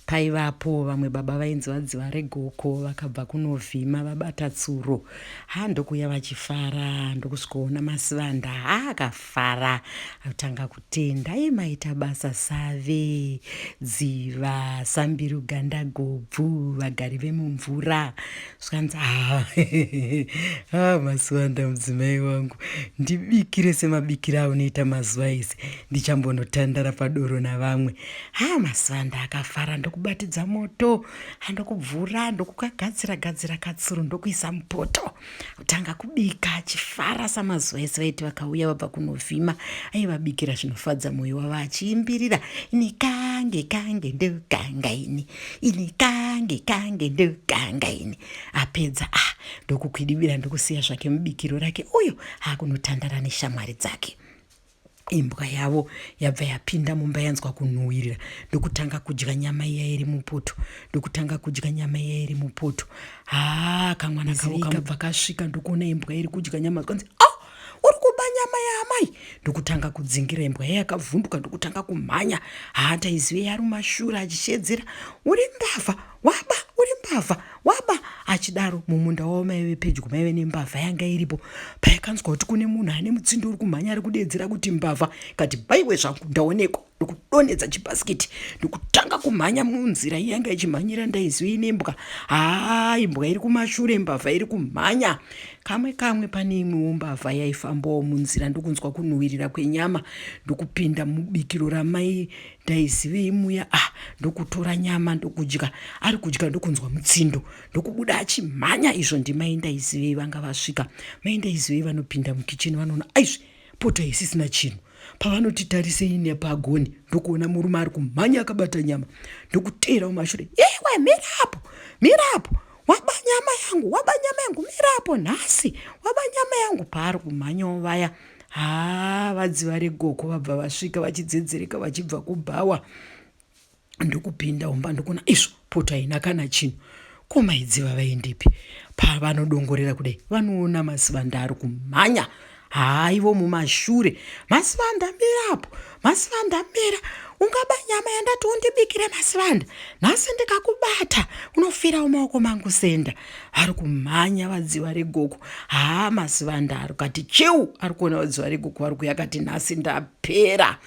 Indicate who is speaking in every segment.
Speaker 1: Paivapo vamwe baba vainzi vadziva regoko vakabva kunovhima vabata tsuro. Ndokuya vachifara, ndokusvikoona Masivanda akafara akatanga kutenda. Maita basa Save, Dziva, Sambiri Uganda Gobvu, vagari vemumvura. Zvikanzi Masivanda mudzimai wangu, ndibikire semabikire aunoita mazuva ese, ndichambonotandara padoro navamwe. Masivanda akafara, ndokubatidza moto, ndokubvura, ndokukagadzira katsuro, ndokuisa mupoto, kutanga kubika achifara samazuva ese vaiti vakauya vabva kunovhima. Aivabikira zvinofadza mwoyo wavo achiimbirira, ini kange ndokanga ini, ini kange ndokanga ini. Apedza ndokukwidibira, ndokusiya zvake mubikiro rake uyo akunotandara neshamwari dzake. Imbwa yavo yabva yapinda mumba yanzwa kunhuhwirira, ndokutanga kudya nyama iya iri mupoto, kamwana kavo kabva kasvika, ndokuona imbwa iri kudya nyama, kanzi uri kuba nyama yaamai. Ndokutanga kudzingira imbwa iya yakavhunduka, ndokutanga kumhanya. Taizive ari mumashure achishedzera, uri mbavha waba, uri mbavha waba. Achidaro mumunda wavo maive pedyo maive nembavha yanga iripo. Paikanzwa kuti kune munhu ane mutsindo uri kumhanya ari kudedzera kuti mbavha, kati baiwe zvangu ndaonekwa, ndokudonedza chibhasikiti, ndokutanga kumhanya munzira yanga ichimhanyira. Ndaizive ine imbwa, imbwa iri kumashure, mbavha iri kumhanya. Kamwe pane imwewo mbavha yaifambawo munzira, ndokunzwa kunhuhwirira kwenyama, ndokupinda mubikiro ramai ndaizive imuya. Ndokutora nyama ndokudya, ari kudya ndokunzwa mutsindo, ndokubuda achimhanya. Izvo ndimai ndaizive vanga vasvika. Mai ndaizive vanopinda mukicheni vanoona aizvi poto isisina chinhu. Pavanoti tarisei nepagoni, ndokuona murume ari kumhanya akabata nyama, ndokuteera mumashure, iwe mirapo, waba nyama yangu, mirapo nhasi, waba nyama yangu. Paari kumhanyawo vaya, vadziva regoko vabva vasvika vachidzedzereka vachibva kubhawa. Ndokupinda umba, ndokuona izvo poto haina kana chinhu. Ko maidziva vaendepi? Pavanodongorera kudai vanoona Masivanda ari kumhanya, ivo mumashure. Masivanda mirapo, Masivanda mira, ungaba nyama yandati undibikire Masivanda, nhasi ndikakubata, unofirawo maoko mangu senda. Ari kumhanya vadziva regoko. Masivanda ari kati cheu, ari kuona vadziva regoko ari kuya kati nhasi ndapera.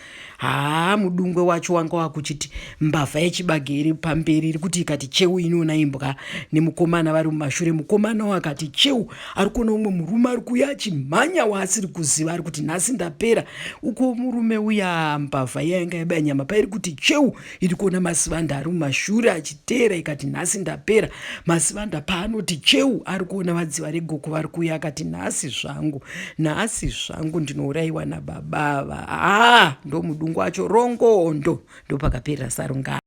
Speaker 1: Mudungwe wacho wanga wakuchiti mbavha yechibage iri pamberi iri kuti ikati cheu inoona imbwa nemukomana vari mumashure. Mukomana wakati cheu, ari kuona umwe murume ari kuya achimhanya waasiri kuziva, ari kuti nhasi ndapera. Uko murume uya mbavha yanga yabaya nyama pairi kuti cheu, iri kuona Masivanda ari mumashure achiteera ikati nhasi ndapera. Masivanda paanoti cheu, ari kuona vadziva regoko vari kuya akati nhasi zvangu ndinourayiwa nababa ava. Ndo mudungu wacho rongondo, ndopakaperera sarunga.